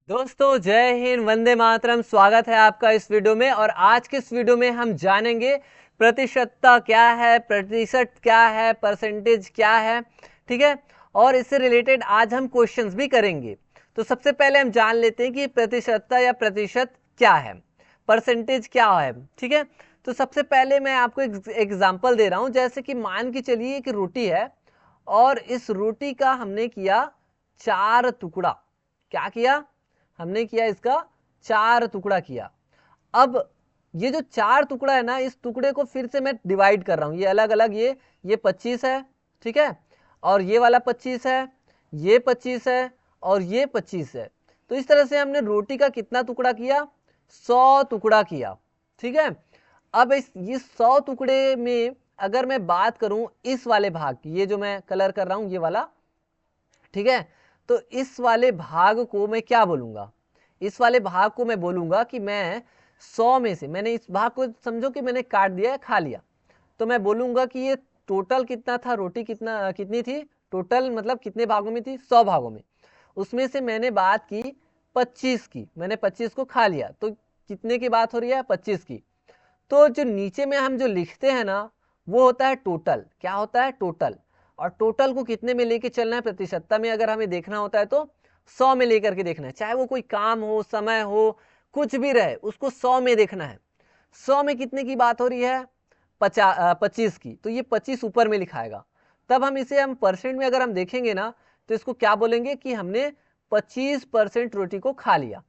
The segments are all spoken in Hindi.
दोस्तों जय हिंद, वंदे मातरम। स्वागत है आपका इस वीडियो में। और आज के इस वीडियो में हम जानेंगे प्रतिशतता क्या है, प्रतिशत क्या है, परसेंटेज क्या है। ठीक है, और इससे रिलेटेड आज हम क्वेश्चंस भी करेंगे। तो सबसे पहले हम जान लेते हैं कि प्रतिशतता या प्रतिशत क्या है, परसेंटेज क्या है। ठीक है, तो सबसे पहले मैं आपको एक एग्जाम्पल दे रहा हूं। जैसे कि मान के चलिए कि रोटी है और इस रोटी का हमने किया 4 टुकड़ा। क्या किया हमने? किया इसका 4 टुकड़ा किया। अब ये जो 4 टुकड़ा है ना, इस टुकड़े को फिर से मैं डिवाइड कर रहा हूं। ये अलग अलग, ये 25 है, ठीक है, और ये वाला 25 है, ये 25 है और ये 25 है। तो इस तरह से हमने रोटी का कितना टुकड़ा किया? 100 टुकड़ा किया। ठीक है, अब इस 100 टुकड़े में अगर मैं बात करूं इस वाले भाग की, ये जो मैं कलर कर रहा हूं ये वाला, ठीक है, तो इस वाले भाग को मैं क्या बोलूंगा? इस वाले भाग को मैं बोलूंगा कि मैं 100 में से, मैंने इस भाग को समझो कि मैंने काट दिया है, खा लिया, तो मैं बोलूंगा कि ये टोटल कितना था, रोटी कितनी थी टोटल, मतलब कितने भागों में थी? 100 भागों में। उसमें से मैंने बात की 25 की, मैंने 25 को खा लिया, तो कितने की बात हो रही है? 25 की। तो जो नीचे में हम जो लिखते हैं ना, वो होता है टोटल। क्या होता है? टोटल। और टोटल को कितने में लेके चलना है? प्रतिशतता में अगर हमें देखना होता है तो 100 में लेकर के देखना है। चाहे वो कोई काम हो, समय हो, कुछ भी रहे, उसको 100 में देखना है। 100 में कितने की बात हो रही है? 25 की। तो ये 25 ऊपर में लिखाएगा। तब हम परसेंट में अगर हम देखेंगे ना, तो इसको क्या बोलेंगे कि हमने 25% रोटी को खा लिया।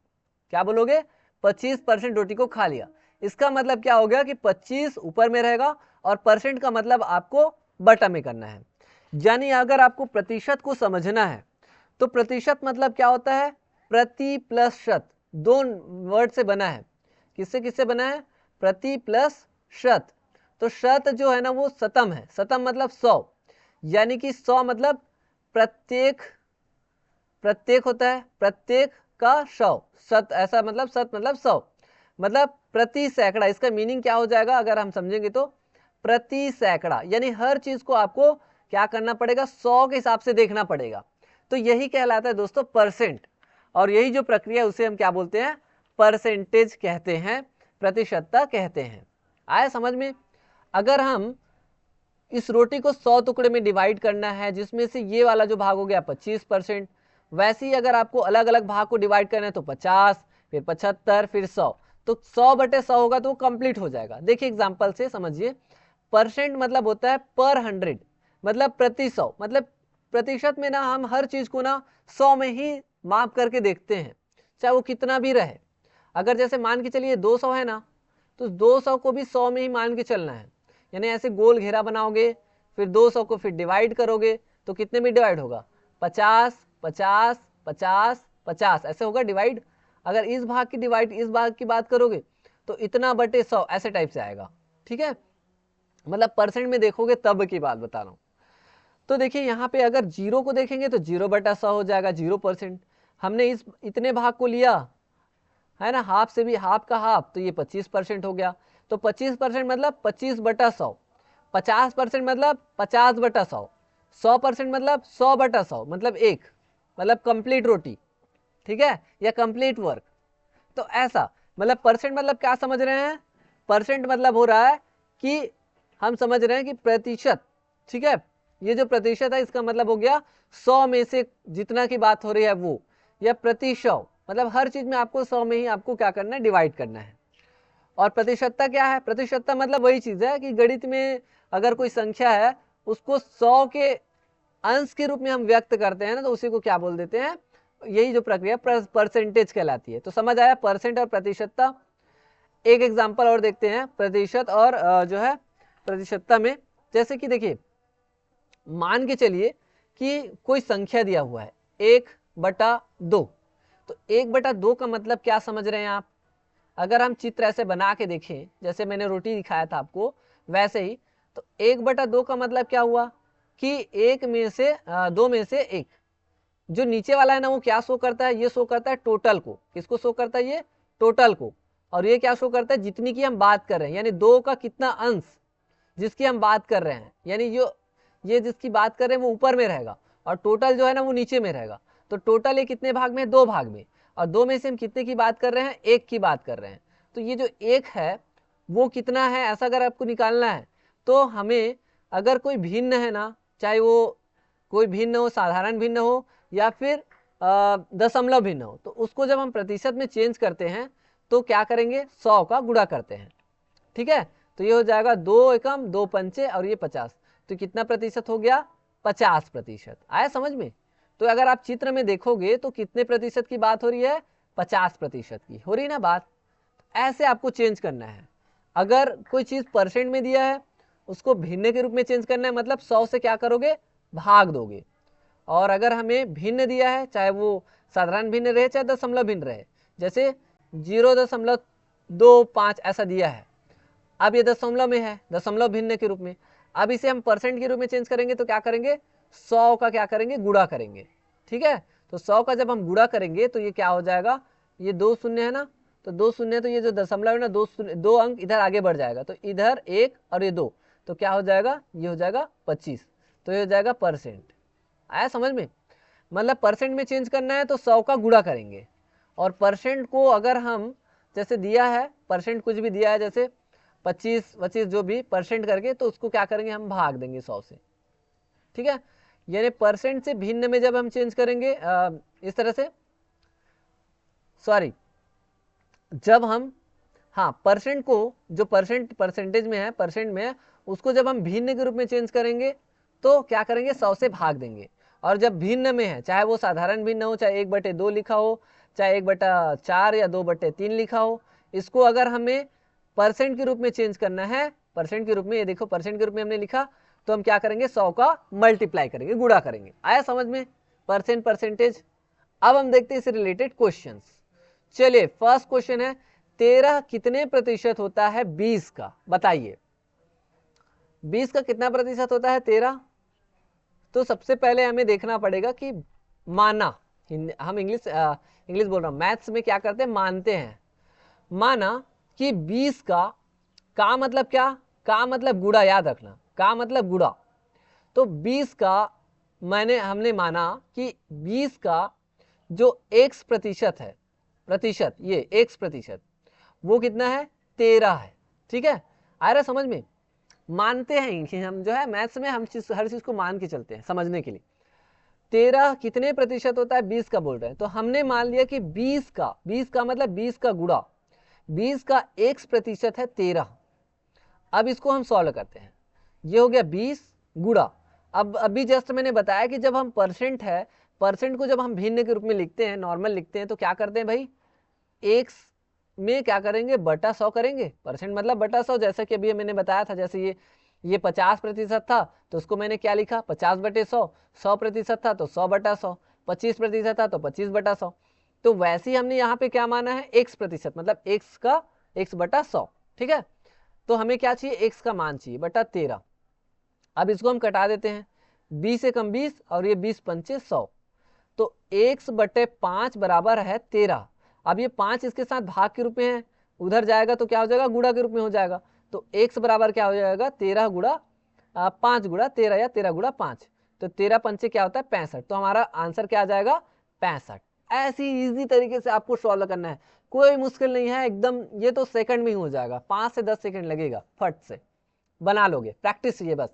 क्या बोलोगे? 25% रोटी को खा लिया। इसका मतलब क्या हो गया कि 25 ऊपर में रहेगा और परसेंट का मतलब आपको बटा में करना है। यानी अगर आपको प्रतिशत को समझना है तो प्रतिशत मतलब क्या होता है? प्रति प्लस शत, दो वर्ड से बना है। किससे किससे बना है? प्रति प्लस शत। तो शत जो है ना वो शतम है। शतम मतलब 100, यानी कि 100 मतलब प्रत्येक, प्रत्येक होता है प्रत्येक का 100, शत ऐसा मतलब शत मतलब 100, मतलब प्रति सैकड़ा। इसका मीनिंग क्या हो जाएगा अगर हम समझेंगे तो? प्रति सैकड़ा, यानी हर चीज को आपको क्या करना पड़ेगा? 100 के हिसाब से देखना पड़ेगा। तो यही कहलाता है दोस्तों परसेंट। और यही जो प्रक्रिया उसे हम क्या बोलते हैं? परसेंटेज कहते हैं, प्रतिशतता कहते हैं। आया समझ में? अगर हम इस रोटी को 100 टुकड़े में डिवाइड करना है, जिसमें से ये वाला जो भाग हो गया 25%, वैसे ही अगर आपको अलग अलग भाग को डिवाइड करना है तो 50, फिर 75, फिर 100, तो 100/100 होगा तो वो कंप्लीट हो जाएगा। देखिए एग्जांपल से समझिए। परसेंट मतलब होता है पर 100, मतलब प्रति 100, मतलब प्रतिशत में ना हम हर चीज को ना 100 में ही माप करके देखते हैं, चाहे वो कितना भी रहे। अगर जैसे मान के चलिए 200 है ना, तो 200 को भी 100 में ही मान के चलना है। यानी ऐसे गोल घेरा बनाओगे, फिर 200 को फिर डिवाइड करोगे तो कितने में डिवाइड होगा? 50, 50, 50, 50, ऐसे होगा डिवाइड। अगर इस भाग की डिवाइड इस भाग की बात करोगे तो इतना बटे 100, ऐसे टाइप से आएगा। ठीक है, मतलब परसेंट में देखोगे तब की बात बता रहा हूं। तो देखिए यहाँ पे अगर जीरो को देखेंगे तो 0/100 हो जाएगा, 0%। हमने इस इतने भाग को लिया है ना, हाफ से भी हाफ का हाफ, तो ये 25% हो गया। तो 25% मतलब 25/100, 50% मतलब 50/100, 100% मतलब 100/100, मतलब एक, मतलब कंप्लीट रोटी। ठीक है, या कंप्लीट वर्क। तो ऐसा मतलब परसेंट मतलब क्या समझ रहे हैं? परसेंट मतलब हो रहा है कि हम समझ रहे हैं कि प्रतिशत। ठीक है, ये जो प्रतिशत है इसका मतलब हो गया 100 में से जितना की बात हो रही है वो, या प्रति 100, मतलब हर चीज में आपको 100 में ही आपको क्या करना है? डिवाइड करना है। और प्रतिशतता क्या है? प्रतिशतता मतलब वही चीज है कि गणित में अगर कोई संख्या है उसको 100 के अंश के रूप में हम व्यक्त करते हैं ना, तो उसी को क्या बोल देते हैं? यही जो प्रक्रिया परसेंटेज कहलाती है। तो समझ आया परसेंट और प्रतिशतता। एक एग्जांपल और देखते हैं प्रतिशत और जो है प्रतिशतता में। जैसे कि देखिए मान के चलिए कि कोई संख्या दिया हुआ है 1/2। तो 1/2 का मतलब क्या समझ रहे हैं आप? अगर हम चित्र ऐसे बना के देखें, जैसे मैंने रोटी दिखाया था आपको वैसे ही, तो 1/2 का मतलब क्या हुआ कि एक में से 2 में से एक। जो नीचे वाला है ना वो क्या शो करता है? ये शो करता है टोटल को। किसको शो करता है? ये टोटल को। और ये क्या शो करता है? जितनी की हम बात कर रहे हैं, यानी 2 का कितना अंश जिसकी हम बात कर रहे हैं, यानी जो ये जिसकी बात कर रहे हैं वो ऊपर में रहेगा और टोटल जो है ना वो नीचे में रहेगा। तो टोटल ये कितने भाग में? 2 भाग में। और 2 में से हम कितने की बात कर रहे हैं, 1 की बात कर रहे हैं। तो ये जो 1 है वो कितना है, ऐसा अगर आपको निकालना है तो हमें, अगर कोई भिन्न है ना, चाहे वो कोई भिन्न हो, साधारण भिन्न हो या फिर दशमलव भिन्न हो, तो उसको जब हम प्रतिशत में चेंज करते हैं तो क्या करेंगे, 100 का गुणा करते हैं। ठीक है, तो ये हो जाएगा 2 एकम 2 पंचे और ये 50, तो कितना प्रतिशत हो गया, 50%। आया समझ में। तो अगर आप चित्र में देखोगे तो कितने प्रतिशत की बात हो रही है, 50% की हो रही ना बात। ऐसे आपको चेंज करना है। अगर कोई चीज परसेंट में दिया है उसको भिन्न के रूप में चेंज करना है, मतलब 100 से क्या करोगे, भाग दोगे। और अगर हमें भिन्न दिया है, चाहे वो साधारण भिन्न रहे चाहे दशमलव भिन्न रहे, जैसे 0.25 ऐसा दिया है, अब ये दशमलव में है, दशमलव भिन्न के रूप में, अब इसे हम परसेंट के रूप में चेंज करेंगे तो क्या करेंगे, 100 का क्या करेंगे, गुणा करेंगे। ठीक है, तो 100 का जब हम गुणा करेंगे तो ये क्या हो जाएगा, ये 2 शून्य है ना, तो 2 शून्य, तो ये जो दशमलव है ना, 2 अंक इधर आगे बढ़ जाएगा, तो इधर 1 और ये 2, तो क्या हो जाएगा, ये हो जाएगा 25, तो ये हो जाएगा %। आया समझ में। मतलब परसेंट में चेंज करना है तो 100 का गुणा करेंगे, और परसेंट को अगर हम, जैसे दिया है परसेंट कुछ भी दिया है, जैसे 25 जो भी परसेंट करके, तो उसको क्या करेंगे, हम भाग देंगे 100 से। ठीक है, यानी परसेंट से भिन्न में जब हम चेंज करेंगे इस तरह से, सॉरी, जब हम, हाँ, परसेंट को जो परसेंटेज में है, परसेंट में है, उसको जब हम भिन्न के रूप में चेंज करेंगे तो क्या करेंगे, 100 से भाग देंगे। और जब भिन्न में है, चाहे वो साधारण भिन्न हो, चाहे 1/2 लिखा हो, चाहे 1/4 या 2/3 लिखा हो, इसको अगर हमें परसेंट के रूप में चेंज करना है, परसेंट के रूप में, ये देखो परसेंट के रूप में हमने लिखा, तो हम क्या करेंगे, 100 का मल्टीप्लाई करेंगे, गुणा करेंगे। आया समझ में, परसेंट परसेंटेज। अब हम देखते हैं इससे रिलेटेड क्वेश्चंस। चलिए, फर्स्ट क्वेश्चन है, 13 कितने प्रतिशत होता है 20 का, बताइए 20 का कितना प्रतिशत होता है 13। तो सबसे पहले हमें देखना पड़ेगा कि माना, हम इंग्लिश बोल रहा हूं, मैथ्स में क्या करते हैं, मानते हैं। माना कि 20 का मतलब क्या, का मतलब गुणा, याद रखना, का मतलब गुणा। तो 20 का हमने माना कि 20 का जो x प्रतिशत है, प्रतिशत, ये x प्रतिशत, वो कितना है, 13 है। ठीक है, आ रहा समझ में। मानते हैं कि हम जो है मैथ्स में हम हर चीज को मान के चलते हैं समझने के लिए। 13 कितने प्रतिशत होता है, 20 का बोल रहे हैं, तो हमने मान लिया कि 20 का मतलब 20 का गुणा, 20 का x प्रतिशत है 13। अब इसको हम सॉल्व करते हैं, ये हो गया 20 गुणा, अब अभी जस्ट मैंने बताया कि जब हम परसेंट है, परसेंट को जब हम भिन्न के रूप में लिखते हैं, नॉर्मल लिखते हैं, तो क्या करते हैं भाई, x में क्या करेंगे, बटा 100 करेंगे। परसेंट मतलब बटा 100, जैसा कि अभी मैंने बताया था, जैसे ये 50% था तो उसको मैंने क्या लिखा, 50/100, 100% था तो 100/100, 25% था तो 25/100। तो वैसे ही हमने यहाँ पे क्या माना है, x प्रतिशत, मतलब x का x/100। ठीक है, तो हमें क्या चाहिए, x का मान चाहिए, बटा 13। अब इसको हम कटा देते हैं, 20 से कम 20 और ये 20 पंचे 100, तो x/5 बराबर है 13। अब ये 5 इसके साथ भाग के रूप में है, उधर जाएगा तो क्या हो जाएगा, गुणा के रूप में हो जाएगा। तो x बराबर क्या हो जाएगा, 13 गुणा 5 गुणा 13 या 13 गुणा 5, तो 13 पंचे क्या होता है, 65। तो हमारा आंसर क्या आ जाएगा, 65। ऐसी इजी तरीके से आपको सॉल्व करना है, कोई मुश्किल नहीं है एकदम, ये तो सेकंड में ही हो जाएगा, 5 से 10 सेकंड लगेगा, फट से बना लोगे, प्रैक्टिस चाहिए बस।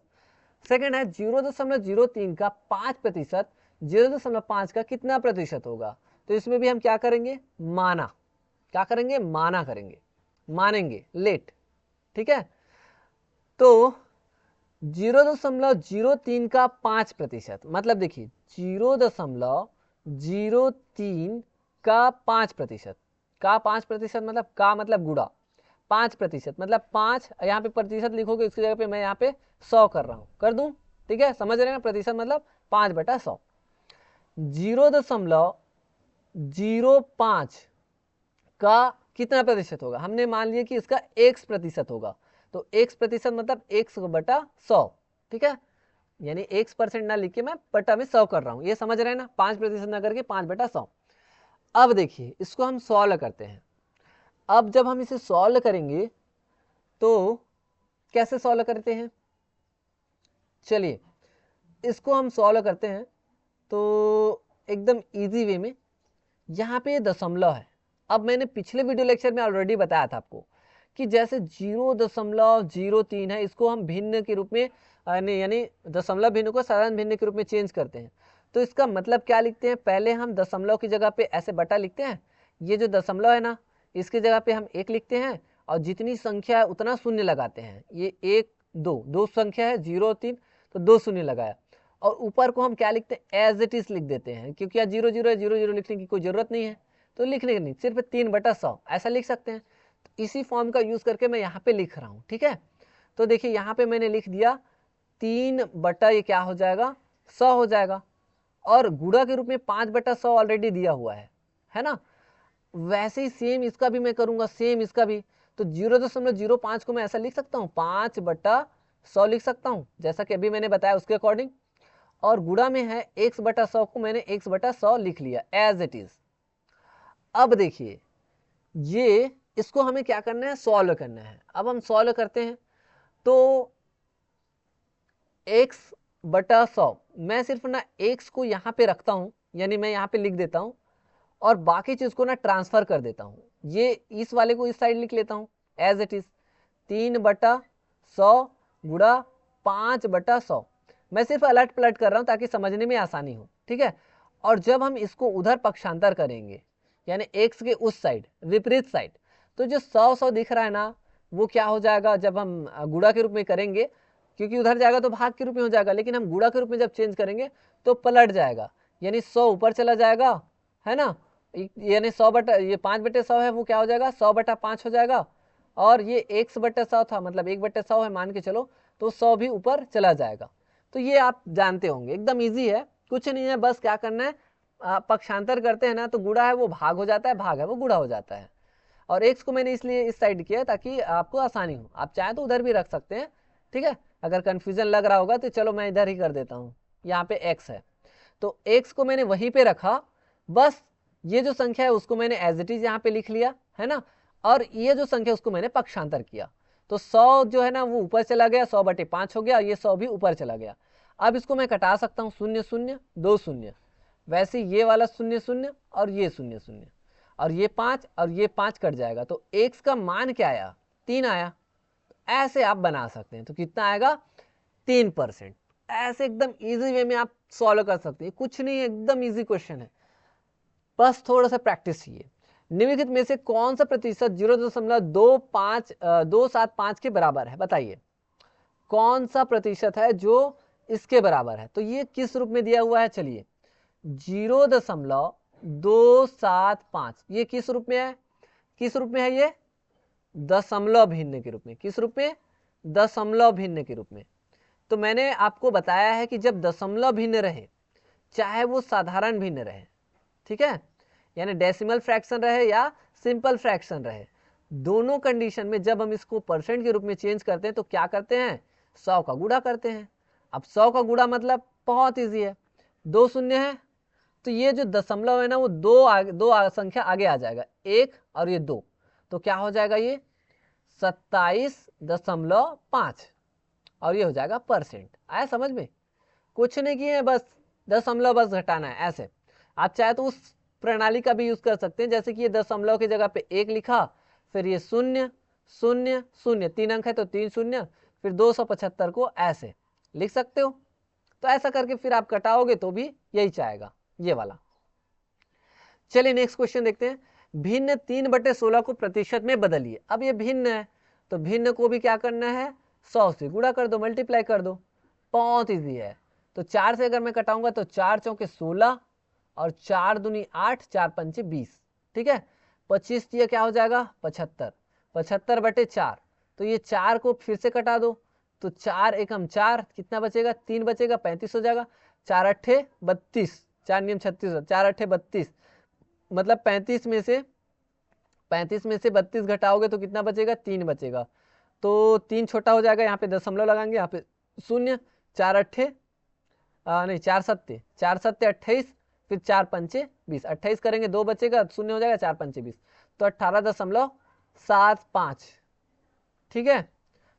सेकंड है 0.03 का 5%, 0.5 का कितना प्रतिशत होगा। तो इसमें भी हम क्या करेंगे, माना, क्या करेंगे, माना करेंगे, मानेंगे, लेट। ठीक है, तो 0.03 का 5%, मतलब देखिए 0.03 का 5%, का 5% मतलब, का मतलब गुणा, 5% मतलब 5, यहाँ पे प्रतिशत लिखोगे, इसकी जगह पे मैं यहाँ पे 100 कर रहा हूँ, कर दूं। ठीक है, समझ रहे हैं, प्रतिशत मतलब 5/100। 0.05 का कितना प्रतिशत होगा, हमने मान लिया कि इसका x प्रतिशत होगा, तो x प्रतिशत मतलब x/100। ठीक है, यानी x% ना लिख के मैं बटा में 100 कर रहा हूं, ये समझ रहे हैं ना, 5% ना करके 5/100। अब देखिए इसको हम सॉल्व करते हैं। अब जब हम इसे सॉल्व करेंगे तो कैसे सॉल्व करते हैं, चलिए इसको हम सॉल्व करते हैं तो एकदम इजी वे में। यहाँ पे दशमलव है। अब मैंने पिछले वीडियो लेक्चर में ऑलरेडी बताया था आपको कि जैसे 0.03 है, इसको हम भिन्न के रूप में यानी दशमलव भिन्न को साधारण भिन्न के रूप में चेंज करते हैं। तो इसका मतलब क्या लिखते हैं, पहले हम दशमलव की जगह पे ऐसे बटा लिखते हैं, ये जो दशमलव है ना इसकी जगह पे हम 1 लिखते हैं और जितनी संख्या है उतना शून्य लगाते हैं। ये 1 2 दो संख्या है, 0 3 तो 2 शून्य लगाया और ऊपर को हम क्या लिखते हैं, एज इट इज लिख देते हैं, क्योंकि यहाँ 0 0 है, 0 0 लिखने की कोई जरूरत नहीं है तो लिखने की नहीं, सिर्फ 3/100 ऐसा लिख सकते हैं। तो इसी फॉर्म का यूज करके मैं यहाँ पे लिख रहा हूँ। ठीक है, तो देखिए यहाँ पे मैंने लिख दिया 3 ये क्या हो जाएगा 100 हो जाएगा, और गुणा के रूप में 5/100 ऑलरेडी दिया हुआ है ना। वैसे ही सेम इसका भी मैं करूंगा, सेम इसका भी। तो 0.05 को मैं ऐसा लिख सकता हूँ 5/100 लिख सकता हूँ, जैसा कि अभी मैंने बताया उसके अकॉर्डिंग। और गुणा में है x/100 को मैंने x/100 लिख लिया एज इट इज। अब देखिए ये इसको हमें क्या करना है, सॉल्व करना है। अब हम सॉल्व करते हैं तो x/100 मैं सिर्फ ना x को यहाँ पे रखता हूँ, यानी मैं यहाँ पे लिख देता हूँ और बाकी चीज को ना ट्रांसफर कर देता हूँ। ये इस वाले को इस साइड लिख लेता हूँ एज इट इज 3/100 गुणा 5/100। मैं सिर्फ अलट पलट कर रहा हूँ ताकि समझने में आसानी हो। ठीक है, और जब हम इसको उधर पक्षांतर करेंगे यानी x के उस साइड विपरीत साइड, तो जो 100 दिख रहा है ना वो क्या हो जाएगा, जब हम गुणा के रूप में करेंगे, क्योंकि उधर जाएगा तो भाग के रूप में हो जाएगा, लेकिन हम गुणा के रूप में जब चेंज करेंगे तो पलट जाएगा, यानी 100 ऊपर चला जाएगा, है ना। यानी 100 ये 5/100 है, वो क्या हो जाएगा 100/5 हो जाएगा। और ये x/100 था, मतलब 1/100 है मान के चलो, तो 100 भी ऊपर चला जाएगा। तो ये आप जानते होंगे, एकदम इजी है, कुछ नहीं है, बस क्या करना है, पक्षांतर करते हैं ना तो गुणा है वो भाग हो जाता है, भाग है वो गुणा हो जाता है। और x को मैंने इसलिए इस साइड किया ताकि आपको आसानी हो, आप चाहे तो उधर भी रख सकते हैं। ठीक है, अगर कंफ्यूजन लग रहा होगा तो चलो मैं इधर ही कर देता हूँ, यहाँ पे x है तो x को मैंने वहीं पे रखा, बस ये जो संख्या है उसको मैंने एज इट इज यहाँ पे लिख लिया, है ना। और ये जो संख्या उसको मैंने पक्षांतर किया, तो 100 जो है ना वो ऊपर चला गया, 100/5 हो गया, ये 100 भी ऊपर चला गया। अब इसको मैं कटा सकता हूँ, 0 0 2 0, वैसे ये वाला 0 0 और ये 0 0 और ये 5 और ये 5 कट जाएगा, तो x का मान क्या आया, 3 आया। ऐसे आप बना सकते हैं, तो कितना आएगा 3%। ऐसे एकदम इजी वे में आप सॉल्व कर सकते हैं, कुछ नहीं है, एकदम इजी क्वेश्चन है, बस थोड़ा सा प्रैक्टिस चाहिए। निम्नलिखित में से कौन सा प्रतिशत 0.275 के बराबर है, बताइए कौन सा प्रतिशत है जो इसके बराबर है। तो ये किस रूप में दिया हुआ है, चलिए 0.275 ये किस रूप में है, किस रूप में है, ये दशमलव भिन्न के रूप में, किस रूप में, दशमलव भिन्न के रूप में। तो मैंने आपको बताया है कि जब दशमलव भिन्न रहे, चाहे वो साधारण भिन्न रहे, ठीक है, यानी डेसिमल फ्रैक्शन रहे या सिंपल फ्रैक्शन रहे, दोनों कंडीशन में जब हम इसको परसेंट के रूप में चेंज करते हैं तो क्या करते हैं, 100 का गुणा करते हैं। अब 100 का गुणा मतलब बहुत इजी है, 2 शून्य है तो ये जो दशमलव है ना वो दो संख्या आगे आ जाएगा, 1 और ये 2, तो क्या हो जाएगा, ये 27.5 और ये हो जाएगा परसेंट। आया समझ में, कुछ नहीं किए हैं, बस दशमलव बस घटाना है। ऐसे आप चाहे तो उस प्रणाली का भी यूज कर सकते हैं, जैसे कि ये दशमलव की जगह पे 1 लिखा, फिर ये 0 0 0 3 अंक है तो 3 शून्य, फिर 275 को ऐसे लिख सकते हो। तो ऐसा करके फिर आप कटाओगे तो भी यही चाहेगा, ये वाला। चलिए नेक्स्ट क्वेश्चन देखते हैं, भिन्न 3/16 को प्रतिशत में बदलिए। अब ये भिन्न है तो भिन्न को भी क्या करना है, 100 से गुणा कर दो, मल्टीप्लाई कर दो, बहुत इजी है। तो 4 से अगर मैं कटाऊंगा तो 4 चौके 16 और 4 दूनी 8, 4 पंचे 20, ठीक है, 25 दिया क्या हो जाएगा 75, 75/4, तो ये 4 को फिर से कटा दो, तो 4 एकम 4, कितना बचेगा 3 बचेगा, 35 हो जाएगा, 4 अट्ठे 32, 4 नियम 36, 4 अट्ठे 32, मतलब 35 में से 32 घटाओगे तो कितना बचेगा 3 बचेगा, तो 3 छोटा हो जाएगा, यहाँ पे दशमलव लगाएंगे, यहाँ पे 0, 4 अट्ठे नहीं 4 सत्ते 28, फिर 4 पंचे 20, 28 करेंगे 2 बचेगा, 0 हो जाएगा, 4 पंचे 20, तो 18.75, ठीक है,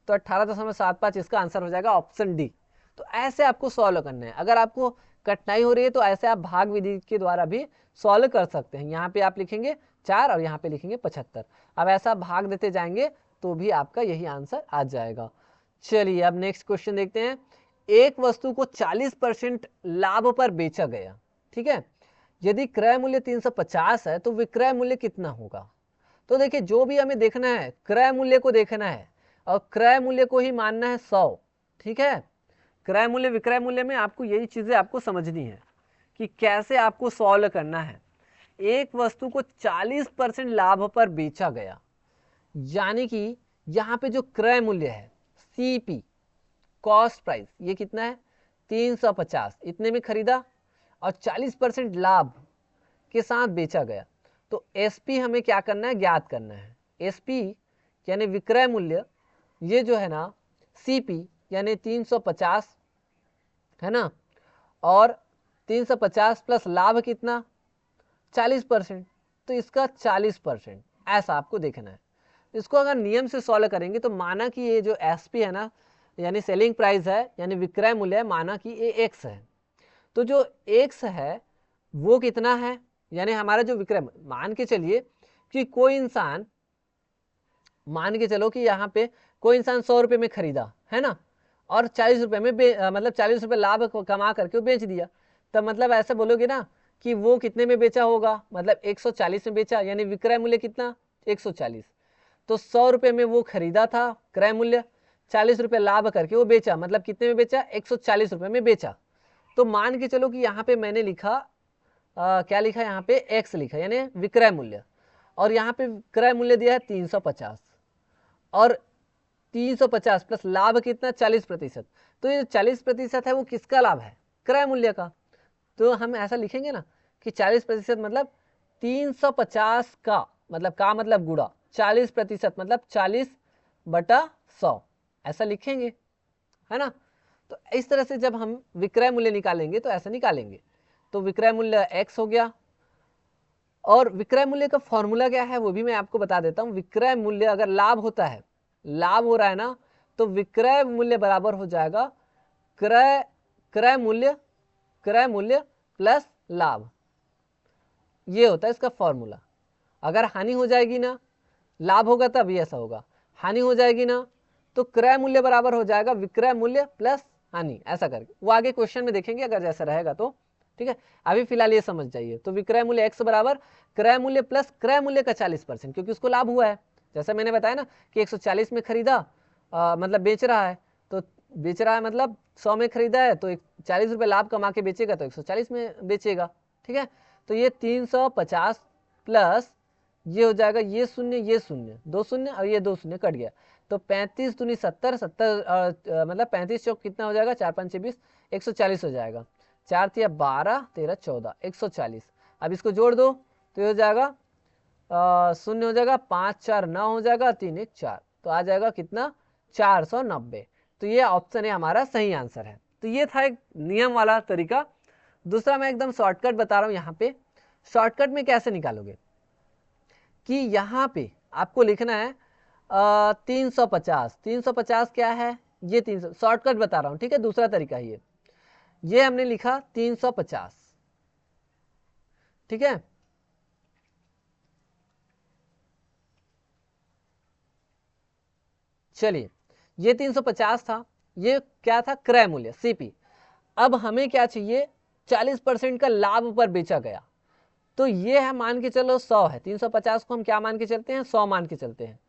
तो 18.75 इसका आंसर हो जाएगा ऑप्शन डी। तो ऐसे आपको सॉल्व करना है। अगर आपको कठिनाई हो रही है तो ऐसे आप भाग विधि के द्वारा भी सॉल्व कर सकते हैं। यहाँ पे आप लिखेंगे 4 और यहाँ पे लिखेंगे 75। अब ऐसा भाग देते जाएंगे तो भी आपका यही आंसर आ जाएगा। चलिए अब नेक्स्ट क्वेश्चन देखते हैं। एक वस्तु को 40% लाभ पर बेचा गया, ठीक है, यदि क्रय मूल्य 350 है तो विक्रय मूल्य कितना होगा। तो देखिए जो भी हमें देखना है क्रय मूल्य को देखना है और क्रय मूल्य को ही मानना है 100, ठीक है। क्रय मूल्य विक्रय मूल्य में आपको यही चीजें आपको समझनी है कि कैसे आपको सॉल्व करना है। एक वस्तु को 40% लाभ पर बेचा गया, यानी कि यहाँ पे जो क्रय मूल्य है सीपी कॉस्ट प्राइस ये कितना है 350, इतने में खरीदा और 40% लाभ के साथ बेचा गया। तो एसपी हमें क्या करना है, ज्ञात करना है। एसपी यानी विक्रय मूल्य, ये जो है ना सीपी यानी 350 है ना, और 350 प्लस लाभ कितना 40%, तो इसका 40% ऐसा आपको देखना है। इसको अगर नियम से सॉल्व करेंगे तो माना कि ये जो एसपी है ना यानी सेलिंग प्राइस है यानी विक्रय मूल्य है, माना कि ये एक्स है, तो जो एक्स है वो कितना है, यानी हमारा जो विक्रय, मान के चलिए कि कोई इंसान, मान के चलो कि यहाँ पे कोई इंसान 100 रुपये में खरीदा है ना और 40 रुपये में मतलब 40 रुपये लाभ कमा करके वो बेच दिया, तब मतलब ऐसे बोलोगे ना कि वो कितने में बेचा होगा, मतलब 140 में बेचा, यानी विक्रय मूल्य कितना 140। तो 100 रुपये में वो खरीदा था क्रय मूल्य, 40 रुपये लाभ करके वो बेचा, मतलब कितने में बेचा 140 रुपये में बेचा। तो मान के चलो कि यहाँ पे मैंने लिखा क्या लिखा, यहाँ पे एक्स लिखा यानी विक्रय मूल्य, और यहाँ पे क्रय मूल्य दिया है 350 और 350 प्लस लाभ कितना 40%। तो ये 40% है वो किसका लाभ है, क्रय मूल्य का। तो हम ऐसा लिखेंगे ना कि 40% मतलब 350 का मतलब गुणा 40% मतलब 40/100 ऐसा लिखेंगे, है ना। तो इस तरह से जब हम विक्रय मूल्य निकालेंगे तो ऐसा निकालेंगे। तो विक्रय मूल्य x हो गया, और विक्रय मूल्य का फॉर्मूला क्या है वो भी मैं आपको बता देता हूं। विक्रय मूल्य अगर लाभ होता है, लाभ हो रहा है ना, तो विक्रय मूल्य बराबर हो जाएगा क्रय मूल्य प्लस लाभ, ये होता है इसका फॉर्मूला। अगर हानि हो जाएगी ना, लाभ होगा तब ये ऐसा होगा, हानि हो जाएगी ना तो क्रय मूल्य बराबर हो जाएगा विक्रय मूल्य प्लस हानि, ऐसा करके वो आगे क्वेश्चन में देखेंगे अगर जैसा रहेगा तो, ठीक है। अभी फिलहाल ये समझ जाइए। तो विक्रय मूल्य x बराबर क्रय मूल्य प्लस क्रय मूल्य का 40%, क्योंकि उसको लाभ हुआ है, जैसा मैंने बताया ना कि 140 में खरीदा मतलब बेच रहा है, तो बेच रहा है मतलब 100 में खरीदा है तो 40 रुपये लाभ कमा के बेचेगा तो 140 में बेचेगा, ठीक है। तो ये 350 प्लस ये हो जाएगा, ये शून्य 2 शून्य और ये 2 शून्य कट गया, तो 35 दूनी 70 मतलब 35 चौक कितना हो जाएगा 4 5 6 20 140 हो जाएगा, 4 तिया 12 13 14 140। अब इसको जोड़ दो तो ये हो जाएगा शून्य हो जाएगा, 5 4 9 हो जाएगा, 3 1 4, तो आ जाएगा कितना 490। तो ये ऑप्शन है हमारा सही आंसर है। तो ये था एक नियम वाला तरीका। दूसरा मैं एकदम शॉर्टकट बता रहा हूं। यहाँ पे शॉर्टकट में कैसे निकालोगे कि यहाँ पे आपको लिखना है 350 क्या है, ये 300, शॉर्टकट बता रहा हूं, ठीक है। दूसरा तरीका ये हमने लिखा 350, ठीक है। चलिए ये 350 था, ये क्या था क्रय मूल्य सीपी। अब हमें क्या चाहिए 40% का लाभ पर बेचा गया, तो ये है मान के चलो 100 है, 350 को हम क्या मान के चलते हैं 100 मान के चलते हैं।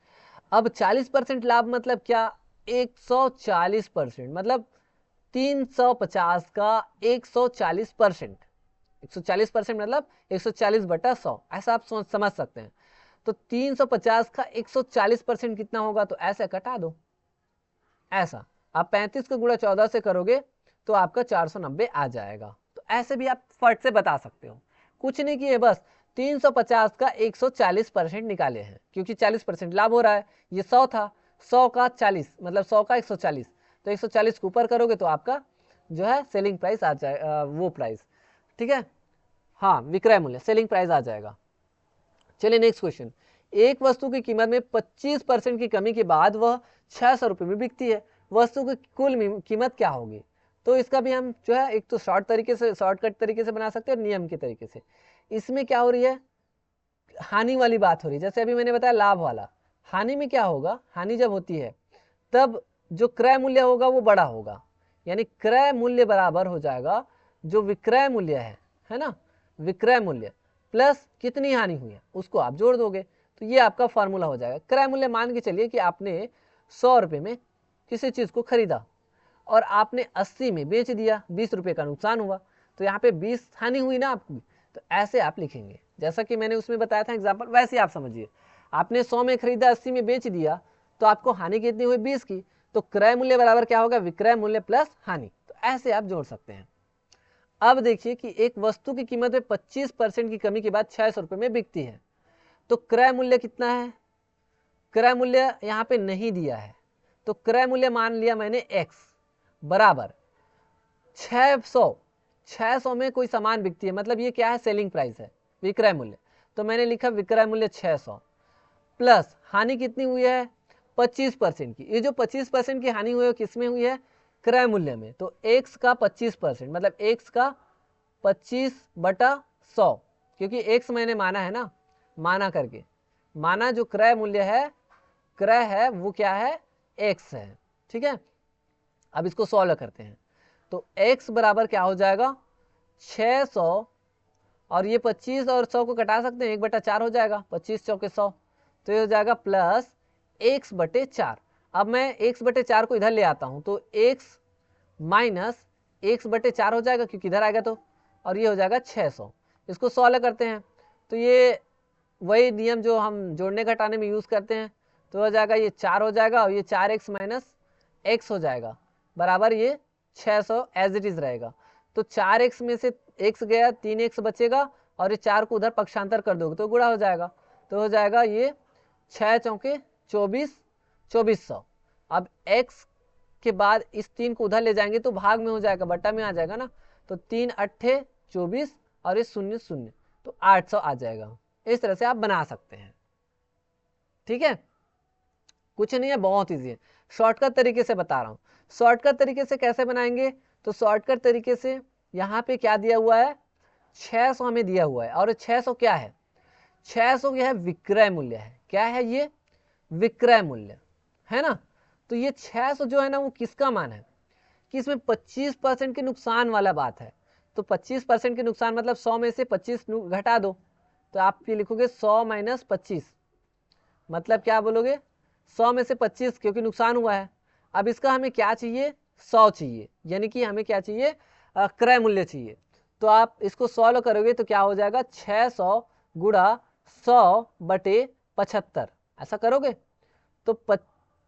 अब 40% लाभ मतलब क्या 140%, मतलब 350 का 140%, 140% मतलब 140/100, ऐसा आप समझ सकते हैं। तो 350 का 140% कितना होगा, तो ऐसे कटा दो, ऐसा आप 35 को गुणा 14 से करोगे तो आपका 490 आ जाएगा। तो ऐसे भी आप फट से बता सकते हो, कुछ नहीं किए, बस 350 का 140% निकाले हैं, क्योंकि 40% लाभ हो रहा है। ये 100 था, 100 का 40 मतलब 100 का 140, तो 140 को ऊपर करोगे तो आपका जो है सेलिंग प्राइस आ जाए, वो प्राइस, ठीक है, हाँ विक्रय मूल्य सेलिंग प्राइस आ जाएगा। चलिए नेक्स्ट क्वेश्चन। एक वस्तु की कीमत में 25% की कमी के बाद वह 600 रुपये में बिकती है, वस्तु की कुल कीमत क्या होगी। तो इसका भी हम जो है एक तो शॉर्टकट तरीके से बना सकते हैं, नियम के तरीके से। इसमें क्या हो रही है, हानि वाली बात हो रही है। जैसे अभी मैंने बताया लाभ वाला, हानि में क्या होगा, हानि जब होती है तब जो क्रय मूल्य होगा वो बड़ा होगा, यानी क्रय मूल्य बराबर हो जाएगा जो विक्रय मूल्य है ना, विक्रय मूल्य प्लस कितनी हानि हुई है उसको आप जोड़ दोगे, तो ये आपका फॉर्मूला हो जाएगा। क्रय मूल्य मान के चलिए कि आपने 100 रुपये में किसी चीज़ को खरीदा और आपने 80 में बेच दिया, 20 रुपये का नुकसान हुआ, तो यहाँ पे 20 हानि हुई ना आपकी। तो ऐसे आप लिखेंगे, जैसा कि मैंने उसमें बताया था एग्जाम्पल, वैसे आप समझिए। आपने 100 में खरीदा, 80 में बेच दिया, तो आपको हानि कितनी हुई, 20 की। तो क्रय मूल्य बराबर क्या होगा, विक्रय मूल्य प्लस हानि। तो ऐसे आप जोड़ सकते हैं। अब देखिए कि एक वस्तु की कीमत में 25% की कमी के बाद 600 रुपये में बिकती है, तो क्रय मूल्य कितना है, क्रय मूल्य यहाँ पे नहीं दिया है, तो क्रय मूल्य मान लिया मैंने x बराबर 600 में कोई सामान बिकती है, मतलब ये क्या है, सेलिंग प्राइस है, विक्रय मूल्य। तो मैंने लिखा विक्रय मूल्य 600 प्लस हानि कितनी हुई है, 25% की। ये जो 25% की हानि हुई है किस में हुई है, क्रय मूल्य में। तो x का 25% मतलब x का 25/100, क्योंकि x मैंने माना है ना, माना करके माना जो क्रय मूल्य है, क्रय है वो क्या है, x है। ठीक है, अब इसको सॉल्व करते हैं। तो x बराबर क्या हो जाएगा, 600 और ये 25 और 100 को घटा सकते हैं, 1/4 हो जाएगा, 25 चौके 100, तो ये हो जाएगा प्लस x/4। अब मैं x/4 को इधर ले आता हूं, तो x माइनस x/4 हो जाएगा, क्योंकि इधर आएगा तो, और ये हो जाएगा 600। इसको सॉल्व करते हैं, तो ये वही नियम जो हम जोड़ने घटाने में यूज़ करते हैं, तो हो जाएगा ये 4 हो जाएगा, और ये 4x माइनस x हो जाएगा बराबर ये 600 एज इट इज़ रहेगा। तो 4x में से x गया, 3x बचेगा, और ये 4 को उधर पक्षांतर कर दोगे तो गुणा हो जाएगा, तो हो जाएगा ये 6 चौके 24, 2400। अब x के बाद इस 3 को उधर ले जाएंगे तो भाग में हो जाएगा, बट्टा में आ जाएगा ना, तो 3 अट्ठे 24 और ये 0 0, तो 800 आ जाएगा। इस तरह से आप बना सकते हैं। ठीक है, कुछ नहीं है, बहुत ईजी है, शॉर्टकट तरीके से बता रहा हूँ। शॉर्टकट तरीके से कैसे बनाएंगे, तो शॉर्टकट तरीके से यहाँ पे क्या दिया हुआ है, 600 हमें दिया हुआ है, और 600 क्या है, 600 यह विक्रय मूल्य है। क्या है ये, विक्रय मूल्य है ना। तो ये 600 जो है ना वो किसका मान है, कि इसमें 25% के नुकसान वाला बात है। तो 25% के नुकसान मतलब 100 में से 25 घटा दो, तो आप ये लिखोगे 100 माइनस 25, मतलब क्या बोलोगे, 100 में से 25, क्योंकि नुकसान हुआ है। अब इसका हमें क्या चाहिए, 100 चाहिए, यानी कि हमें क्या चाहिए, क्रय मूल्य चाहिए। तो आप इसको सॉल्व करोगे तो क्या हो जाएगा, 600 गुणा 100/75, ऐसा करोगे तो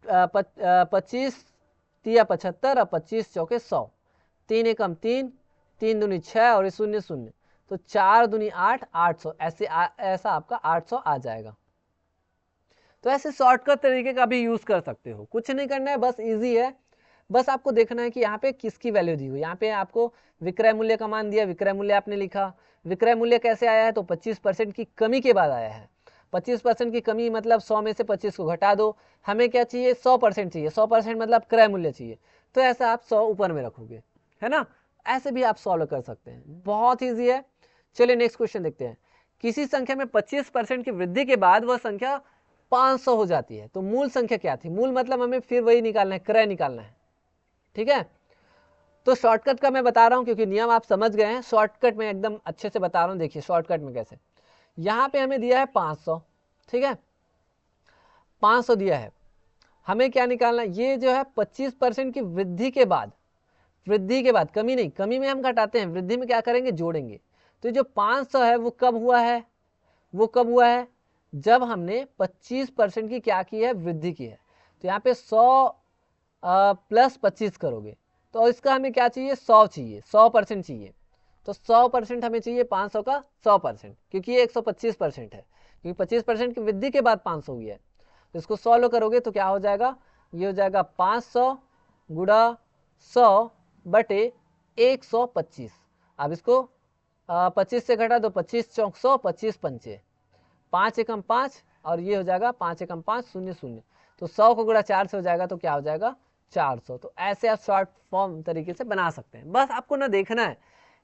25 तिया 75 और 25 चौके 100, 3 एकम 3, 3 दूनी 6 और 0 0, तो 4 दूनी 8, 800, ऐसा आपका 800 आ जाएगा। तो ऐसे शॉर्टकट तरीके का भी यूज कर सकते हो, कुछ नहीं करना है, बस इजी है। बस आपको देखना है कि यहाँ पे किसकी वैल्यू दी हुई, यहाँ पे आपको विक्रय मूल्य का मान दिया, विक्रय मूल्य आपने लिखा। विक्रय मूल्य कैसे आया है, तो 25% की कमी के बाद आया है। 25% की कमी मतलब 100 में से 25 को घटा दो, हमें क्या चाहिए, 100% चाहिए, 100% मतलब क्रय मूल्य चाहिए, तो ऐसा आप 100 ऊपर में रखोगे, है ना। ऐसे भी आप सॉल्व कर सकते हैं, बहुत ईजी है। चलिए नेक्स्ट क्वेश्चन देखते हैं। किसी संख्या में 25% की वृद्धि के बाद वह संख्या 500 हो जाती है, तो मूल संख्या क्या थी, मूल मतलब हमें फिर वही निकालना है, क्रय निकालना है। ठीक है, तो शॉर्टकट का मैं बता रहा हूं क्योंकि नियम आप समझ गए हैं, शॉर्टकट में एकदम अच्छे से बता रहा हूं। देखिए शॉर्टकट में कैसे, यहां पे हमें दिया है 500, ठीक है, 500 दिया है, हमें क्या निकालना है, ये जो है 25% की वृद्धि के बाद, वृद्धि के बाद, कमी नहीं, कमी में हम घटाते हैं, वृद्धि में क्या करेंगे, जोड़ेंगे। तो जो 500 है वो कब हुआ है, वो कब हुआ है, जब हमने 25% की क्या की है, वृद्धि की है। तो यहाँ पे 100 प्लस 25 करोगे, तो इसका हमें क्या चाहिए, 100 चाहिए, 100% चाहिए। तो 100% हमें चाहिए 500 का 100%, क्योंकि ये 125% है, क्योंकि 25% की वृद्धि के बाद 500 हुई है। तो इसको सॉल्व करोगे तो क्या हो जाएगा, ये हो जाएगा 500 गुणा 100/125। अब इसको 25 से घटा दो, 25 चौक 100, 25 पंचे, 5 एकम 5, और ये हो जाएगा 5 एकम 5, 0 0, तो 100 को गुणा 4 से हो जाएगा, तो क्या हो जाएगा 400। तो ऐसे आप शॉर्ट फॉर्म तरीके से बना सकते हैं। बस आपको ना देखना है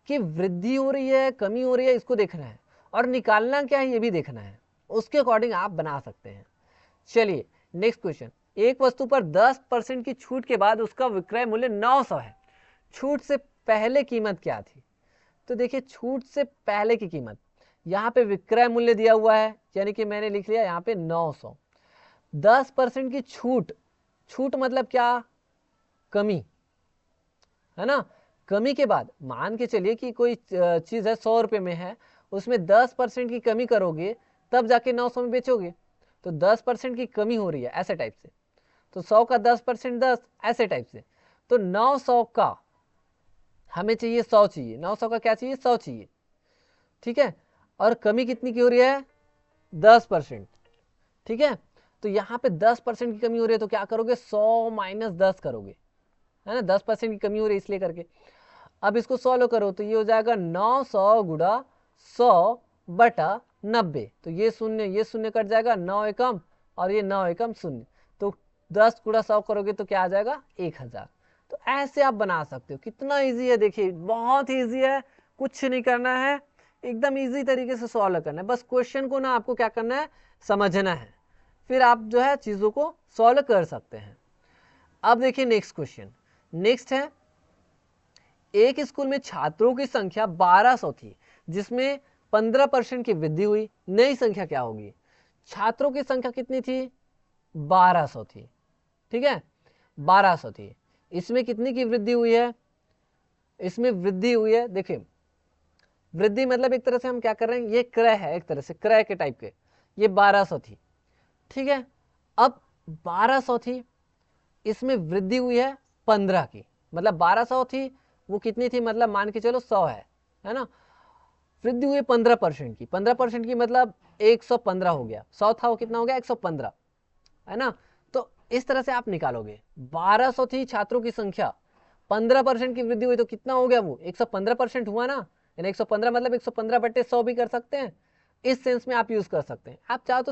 कि वृद्धि हो रही है कमी हो रही है, इसको देखना है, और निकालना क्या है ये भी देखना है, उसके अकॉर्डिंग आप बना सकते हैं। चलिए नेक्स्ट क्वेश्चन, एक वस्तु पर 10% की छूट के बाद उसका विक्रय मूल्य 900 है, छूट से पहले कीमत क्या थी? तो देखिए छूट से पहले की कीमत, यहाँ पे विक्रय मूल्य दिया हुआ है, यानी कि मैंने लिख लिया यहाँ पे 900। 10% की छूट, छूट मतलब क्या? कमी, है ना। कमी के बाद मान के चलिए कि कोई चीज है 100 रुपये में है, उसमें 10% की कमी करोगे तब जाके 900 में बेचोगे। तो 10% की कमी हो रही है ऐसे टाइप से, तो 100 का 10% 10, ऐसे टाइप से। तो 900 का हमें चाहिए 100 चाहिए, 900 का क्या चाहिए? 100 चाहिए, ठीक है। और कमी कितनी की हो रही है? 10%, ठीक है। तो यहाँ पे 10% की कमी हो रही है, तो क्या करोगे? 100 माइनस 10 करोगे, है ना। 10% की कमी हो रही है इसलिए करके। अब इसको सॉल्व करो तो ये हो जाएगा 900 गुणा 100 बटा 90। तो ये शून्य कट जाएगा, 9 एकम और ये 9 एकम शून्य, तो 10 गुणा 100 करोगे तो क्या आ जाएगा? 1000। तो ऐसे आप बना सकते हो। कितना इजी है देखिए, बहुत ही इजी है, कुछ नहीं करना है, एकदम इजी तरीके से सॉल्व करना है। बस क्वेश्चन को ना आपको क्या करना है? समझना है, फिर आप जो है चीज़ों को सॉल्व कर सकते हैं। अब देखिए नेक्स्ट क्वेश्चन, नेक्स्ट है, एक स्कूल में छात्रों की संख्या 1200 थी, जिसमें 15% की वृद्धि हुई, नई संख्या क्या होगी? छात्रों की संख्या कितनी थी? 1200 थी, ठीक है, 1200 थी। इसमें कितनी की वृद्धि हुई है? इसमें वृद्धि हुई है, देखिए वृद्धि मतलब एक तरह से हम क्या कर रहे हैं, ये क्रय है, एक तरह से क्रय के टाइप के। ये 1200 थी, ठीक है। अब 1200 थी, इसमें वृद्धि हुई है 15 की, मतलब 1200 थी, वो कितनी थी? मतलब मान के चलो 100 है ना। वृद्धि हुई 15% की, 15% की मतलब 115 हो गया, 100 था वो कितना हो गया? 115, है ना। तो इस तरह से आप निकालोगे, 1200 थी छात्रों की संख्या, 15% की वृद्धि हुई तो कितना हो गया? वो 115% हुआ ना, यानी 115 मतलब 115/100 भी कर सकते हैं, इस सेंस में आप यूज कर सकते हैं। आप चाहो तो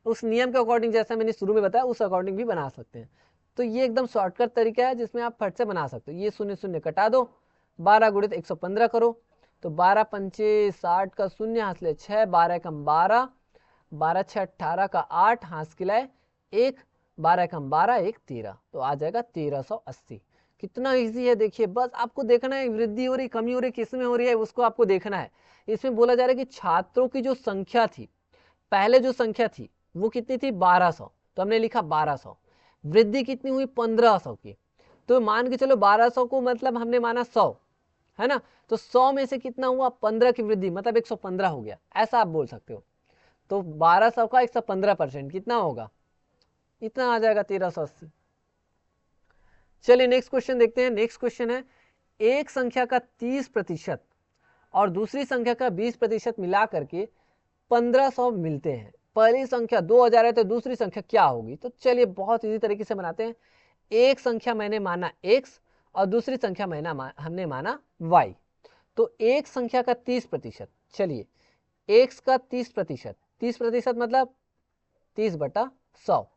उस नियम के अकॉर्डिंग, जैसा मैंने शुरू में बताया, उस अकॉर्डिंग भी बना सकते हैं। तो ये एकदम शॉर्टकट तरीका है जिसमें आप फट से बना सकते हो। ये शून्य शून्य कटा दो, 12 गुणित 115 करो, तो 12 पंचे 60 का शून्य, हाथ ले 6, 12 कम 12, 12 6 18 का 8, हाथ खिलाए 1, 12 कम 12, 1 13, तो आ जाएगा 1380। कितना इजी है देखिए, बस आपको देखना है वृद्धि हो रही कमी हो रही किस में हो रही है, उसको आपको देखना है। इसमें बोला जा रहा है कि छात्रों की जो संख्या थी, पहले जो संख्या थी वो कितनी थी? 1200, तो हमने लिखा 1200। वृद्धि कितनी हुई? 1500 की। तो मान के चलो 1200 को मतलब हमने माना 100, है ना। तो 100 में से कितना हुआ? 15 की वृद्धि, मतलब 115 हो गया, ऐसा आप बोल सकते हो। तो 1200 का 115% कितना होगा? इतना आ जाएगा, 1380। चलिए नेक्स्ट क्वेश्चन देखते हैं। नेक्स्ट क्वेश्चन है, एक संख्या का 30% और दूसरी संख्या का 20% मिला करके 1500 मिलते हैं। पहली संख्या 2000 है तो दूसरी संख्या क्या होगी? तो चलिए बहुत इजी तरीके से बनाते हैं। एक संख्या मैंने माना x और दूसरी संख्या हमने माना y। तो एक संख्या का 30%, चलिए x का 30%, 30% मतलब 30/100,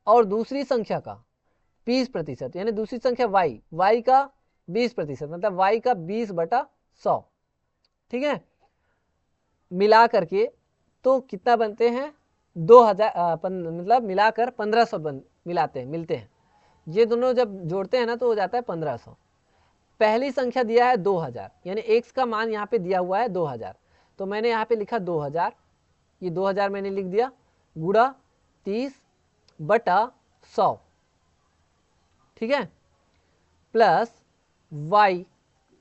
और दूसरी संख्या का 20%, यानी दूसरी संख्या y का 20%, मतलब y का 20/100, ठीक है। मिला करके तो कितना बनते हैं? 2000, मतलब मिलाकर 1500 मिलाते हैं, मिलते हैं। ये दोनों जब जोड़ते हैं ना तो हो जाता है 1500। पहली संख्या दिया है 2000, यानी x का मान यहाँ पे दिया हुआ है 2000, तो मैंने यहाँ पे लिखा 2000, ये 2000 मैंने लिख दिया, गुणा 30/100, ठीक है, प्लस y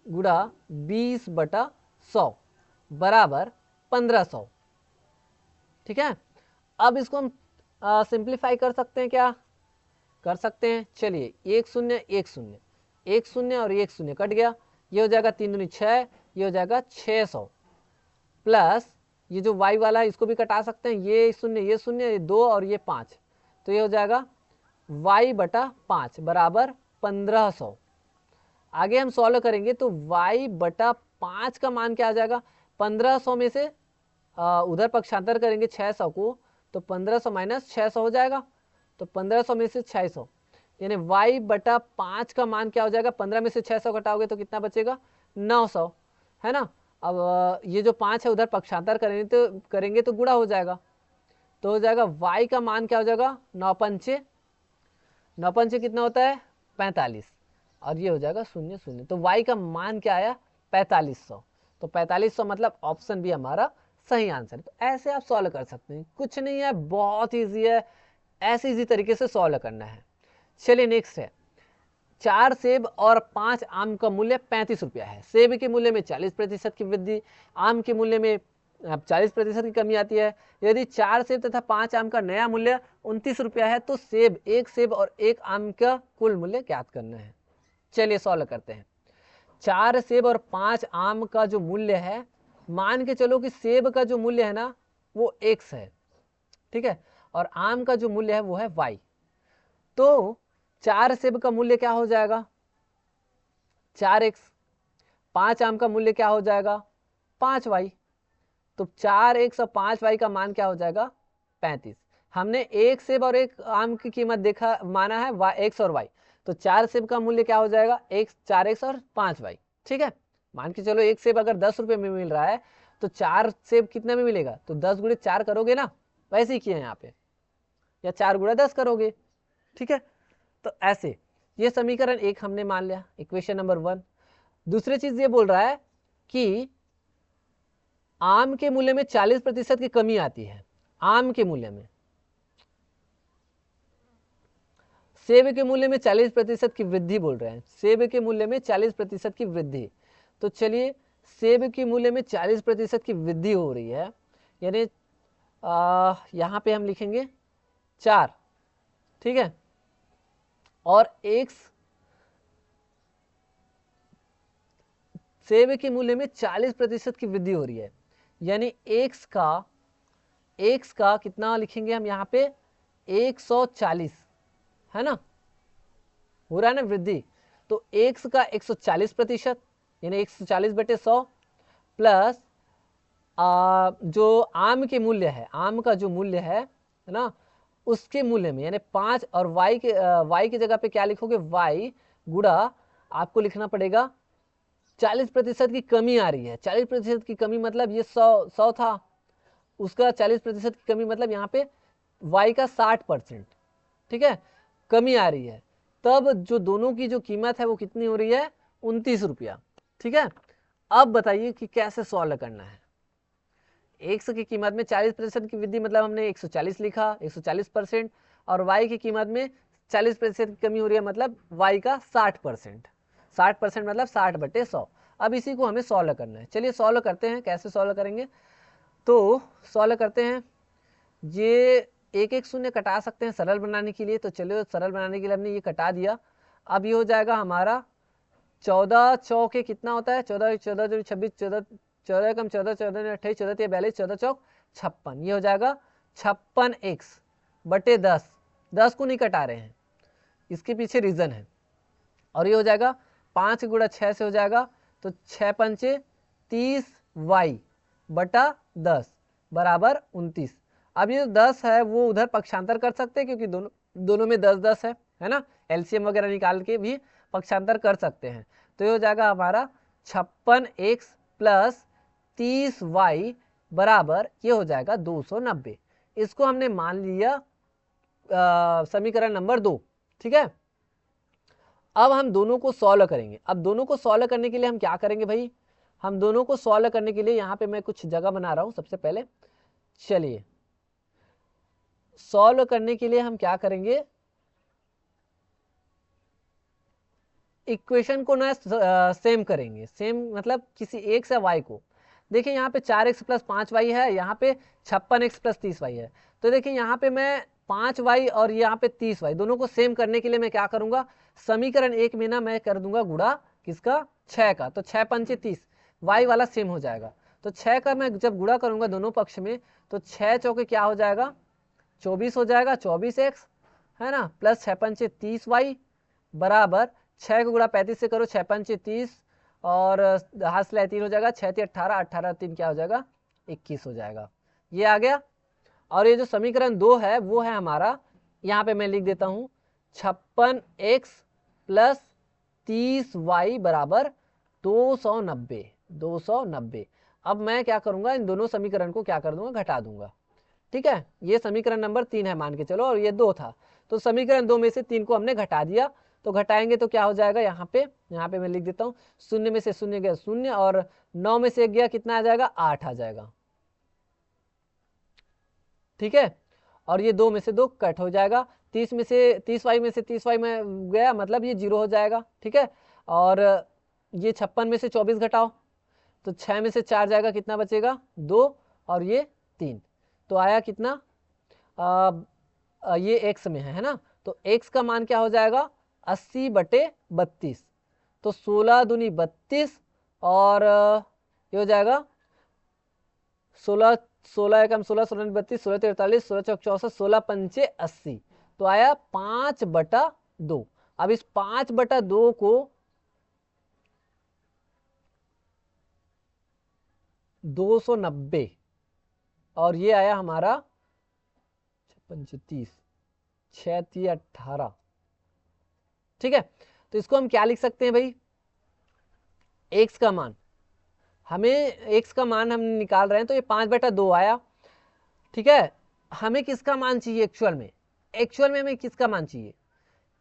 गुणा 20/100 बराबर 1500, ठीक है। अब इसको हम सिंप्लीफाई कर सकते हैं, क्या कर सकते हैं? चलिए 1 0 1 0, 1 0 और 1 0 कट गया, ये हो जाएगा 3 दूनी 6, ये हो जाएगा 600, प्लस ये जो y वाला है इसको भी कटा सकते हैं, ये 0 ये 2 और ये 5, तो ये हो जाएगा y/5 बराबर 1500। आगे हम सॉल्व करेंगे तो y/5 का मान क्या आ जाएगा? 1500 में से उधर पक्षांतर करेंगे 600 को, तो 1500 माइनस 600 हो जाएगा, तो 1500 में से 600, यानी y बटा 5 का मान क्या हो जाएगा, 15 में से 600 घटाओगे तो कितना बचेगा, 900, है ना। अब ये जो 5 है उधर पक्षांतर करेंगे तो गुणा हो जाएगा, तो हो जाएगा y का मान क्या हो जाएगा, 9 पंचे, 9 पंचे कितना होता है 45, और ये हो जाएगा 0 0, तो y का मान क्या आया 4500, तो 4500 मतलब ऑप्शन बी हमारा सही आंसर। तो ऐसे आप सॉल्व कर सकते हैं, कुछ नहीं है, बहुत ईजी है, ऐसे इजी तरीके से सॉल्व करना है। चलिए नेक्स्ट है, 4 सेब और 5 आम का मूल्य 35 रुपया है। सेब के मूल्य में 40% की वृद्धि, आम के मूल्य में 40% की कमी आती है। यदि 4 सेब तथा 5 आम का नया मूल्य 29 रुपया है तो एक सेब और एक आम का कुल मूल्य ज्ञात करना है। चलिए सॉल्व करते हैं। 4 सेब और 5 आम का जो मूल्य है, मान के चलो कि सेब का जो मूल्य है ना वो x है, ठीक है, और आम का जो मूल्य है वो है y। तो 4 सेब का मूल्य क्या हो जाएगा 4x, 5 आम का मूल्य क्या हो जाएगा 5y, तो 4x और 5y का मान क्या हो जाएगा 35। हमने एक सेब और एक आम की कीमत देखा माना है x और y, तो 4 सेब का मूल्य क्या हो जाएगा 4x और 5y, ठीक है। मान के चलो एक सेब अगर 10 रुपये में मिल रहा है तो 4 सेब कितने में मिलेगा, तो 10 गुणे 4 करोगे ना, वैसे ही किए यहाँ पे, या 4 गुणे 10 करोगे, ठीक है। तो ऐसे ये समीकरण 1 हमने मान लिया, इक्वेशन नंबर 1। दूसरी चीज ये बोल रहा है कि आम के मूल्य में 40% की कमी आती है, आम के मूल्य में, सेब के मूल्य में 40% की वृद्धि बोल रहे हैं, सेब के मूल्य में 40% की वृद्धि। तो चलिए सेब के मूल्य में 40% की वृद्धि हो रही है, यानी यहाँ पे हम लिखेंगे 4, ठीक है, और x, सेब के मूल्य में 40% की वृद्धि हो रही है, यानी x का कितना लिखेंगे हम यहाँ पे 140, है ना, हो रहा है ना वृद्धि। तो x का 140%, यानी 140/100 प्लस जो आम के मूल्य है, आम का जो मूल्य है ना, उसके मूल्य में, यानी 5 और y की जगह पे क्या लिखोगे y गुणा, आपको लिखना पड़ेगा 40% की कमी आ रही है। 40% की कमी मतलब ये 100 था, उसका 40% की कमी मतलब यहाँ पे y का 60%, ठीक है, कमी आ रही है। तब जो दोनों की जो कीमत है वो कितनी हो रही है 29 रुपया, ठीक है। अब बताइए कि कैसे सॉल्व करना है। x की कीमत में 40% की वृद्धि मतलब हमने 140 लिखा, 140%, और y की कीमत में 40% की कमी हो रही है मतलब y का 60%, 60% मतलब 60/100। अब इसी को हमें सॉल्व करना है। चलिए सॉल्व करते हैं, कैसे सॉल्व करेंगे, तो सॉल्व करते हैं। ये एक एक शून्य कटा सकते हैं सरल बनाने के लिए, तो चलिए सरल बनाने के लिए हमने ये कटा दिया। अब ये हो जाएगा हमारा 14 चौके कितना होता है, 14 14 जो 26, 14 कम 14 14 28 14 42 14 चौक 56, ये हो जाएगा 56x/10, 10 को नहीं कटा रहे हैं, इसके पीछे रीजन है। और ये हो जाएगा 5 गुणा 6 से हो जाएगा, तो 6 पंचे 30y/10 बराबर 29। अब ये 10 है वो उधर पक्षांतर कर सकते हैं क्योंकि दोनों में 10 10 है ना, एलसीएम वगैरह निकाल के भी पक्षांतर कर सकते हैं। तो ये हो जाएगा हमारा 56x प्लस 30y बराबर ये हो जाएगा 290। इसको हमने मान लिया समीकरण नंबर 2, ठीक है। अब हम दोनों को सॉल्व करेंगे। अब दोनों को सॉल्व करने के लिए हम क्या करेंगे भाई, हम दोनों को सॉल्व करने के लिए यहाँ पे मैं कुछ जगह बना रहा हूँ। सबसे पहले चलिए सॉल्व करने के लिए हम क्या करेंगे, इक्वेशन को ना सेम करेंगे, सेम मतलब किसी एक से y को। देखिए यहाँ पे 4x प्लस 5y है, यहाँ पे 56x प्लस 30y है। तो देखिए यहाँ पे मैं 5y और यहाँ पे 30y दोनों को सेम करने के लिए मैं क्या करूँगा, समीकरण 1 में ना मैं कर दूंगा गुणा किसका 6 का, तो 6 पंचे 30, y वाला सेम हो जाएगा। तो 6 का मैं जब गुणा करूँगा दोनों पक्ष में, तो 6 चौके क्या हो जाएगा 24 हो जाएगा, 24x है ना, प्लस 6 पंचे 30y बराबर 6 को गुणा 35 से करो, 6 पंचे 30 और हाथ से 3 हो जाएगा, 6 18, 18 3 क्या हो जाएगा 21 हो जाएगा, ये आ गया। और ये जो समीकरण 2 है वो है हमारा, यहाँ पे मैं लिख देता हूँ 56x प्लस 30y बराबर 290। 290। अब मैं क्या करूंगा, इन दोनों समीकरण को क्या कर दूंगा, घटा दूंगा। ठीक है, ये समीकरण नंबर 3 है मान के चलो, और ये 2 था, तो समीकरण 2 में से 3 को हमने घटा दिया। तो घटाएंगे तो क्या हो जाएगा, यहाँ पे मैं लिख देता हूँ, 0 में से 0 गया 0, और 9 में से 1 गया, कितना आ जाएगा, 8 आ जाएगा। ठीक है, और ये 2 में से 2 कट हो जाएगा, 30 में से 30y में से 30y में गया, मतलब ये 0 हो जाएगा। ठीक है, और ये 56 में से 24 घटाओ तो 6 में से 4 जाएगा, कितना बचेगा, 2, और ये 3, तो आया कितना, ये x में है ना, तो x का मान क्या हो जाएगा, 80/32, तो 16 दूनी 32, और ये हो जाएगा 16 16 एकम 16, 16 32, 16 43, 16 चौक 64, 16 पंचे 80, तो आया 5/2। अब इस 5/2 को 290, और ये आया हमारा 35, 6 18। ठीक है, तो इसको हम क्या लिख सकते हैं भाई, x का मान, हमें x का मान हम निकाल रहे हैं, तो ये 5/2 आया। ठीक है, हमें किसका मान चाहिए एक्चुअल में, एक्चुअल में हमें किसका मान चाहिए,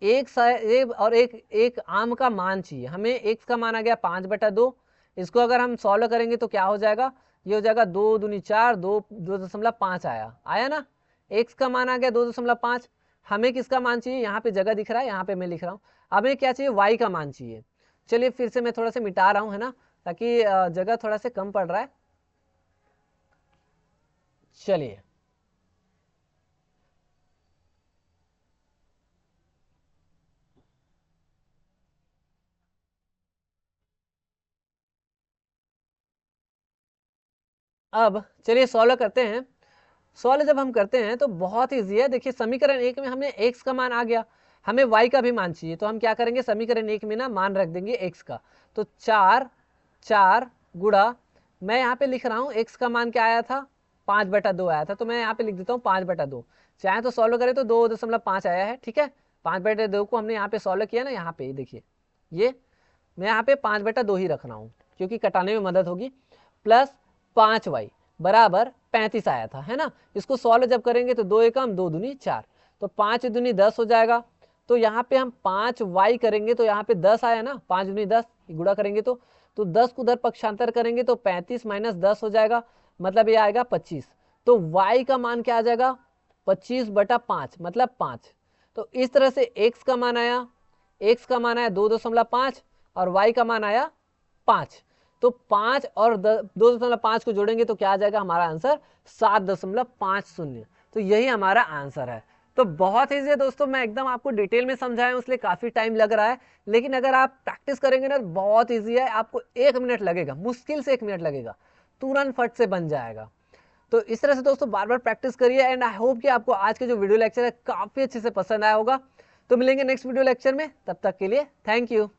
एक आम का मान चाहिए हमें। x का मान आ गया 5/2, इसको अगर हम सॉल्व करेंगे तो क्या हो जाएगा, ये हो जाएगा 2 दूनी 4, 2.5 आया ना, x का मान आ गया 2.5। हमें किसका मान चाहिए, यहाँ पे जगह दिख रहा है, यहाँ पे मैं लिख रहा हूँ, हमें क्या चाहिए, y का मान चाहिए। चलिए फिर से मैं थोड़ा सा मिटा रहा हूँ, है ना, ताकि जगह थोड़ा सा कम पड़ रहा है। चलिए, अब चलिए सॉल्व करते हैं। सॉल्व जब हम करते हैं तो बहुत ईजी है। देखिए समीकरण 1 में हमें x का मान आ गया, हमें y का भी मान चाहिए, तो हम क्या करेंगे, समीकरण 1 में ना मान रख देंगे x का, तो 4 गुणा, मैं यहाँ पे लिख रहा हूँ x का मान क्या आया था, 5/2 आया था, तो मैं यहाँ पे लिख देता हूँ 5/2। चाहे तो सॉल्व करें तो 2.5 आया है। ठीक है, 5/2 को हमने यहाँ पे सॉल्व किया ना, यहाँ पे देखिए, ये मैं यहाँ पे 5/2 ही रख रहा हूँ क्योंकि कटाने में मदद होगी, प्लस 5y बराबर 35 आया था, है ना। इसको सॉल्व जब करेंगे तो 2 एकम 2 दूनी 4, तो 5 दूनी 10 हो जाएगा। तो यहाँ पे हम 5y करेंगे तो यहाँ पे 10 आया ना, 5 दूनी 10 गुणा करेंगे तो 10 को उधर पक्षांतर करेंगे तो 35 माइनस 10 हो जाएगा, मतलब ये आएगा 25। तो y का मान क्या आ जाएगा, 25/5 मतलब 5। तो इस तरह से x का मान आया, 2.5, और y का मान आया 5। तो 5 और 2.5 को जोड़ेंगे तो क्या आ जाएगा, हमारा आंसर 7.50। तो यही हमारा आंसर है। तो बहुत ईजी है दोस्तों, मैं एकदम आपको डिटेल में समझाया हूं, इसलिए काफी टाइम लग रहा है, लेकिन अगर आप प्रैक्टिस करेंगे ना बहुत ईजी है, आपको 1 मिनट लगेगा, मुश्किल से 1 मिनट लगेगा, तुरंत फट से बन जाएगा। तो इस तरह से दोस्तों बार बार प्रैक्टिस करिए, एंड आई होप कि आपको आज के जो वीडियो लेक्चर है काफी अच्छे से पसंद आया होगा। तो मिलेंगे नेक्स्ट वीडियो लेक्चर में, तब तक के लिए थैंक यू।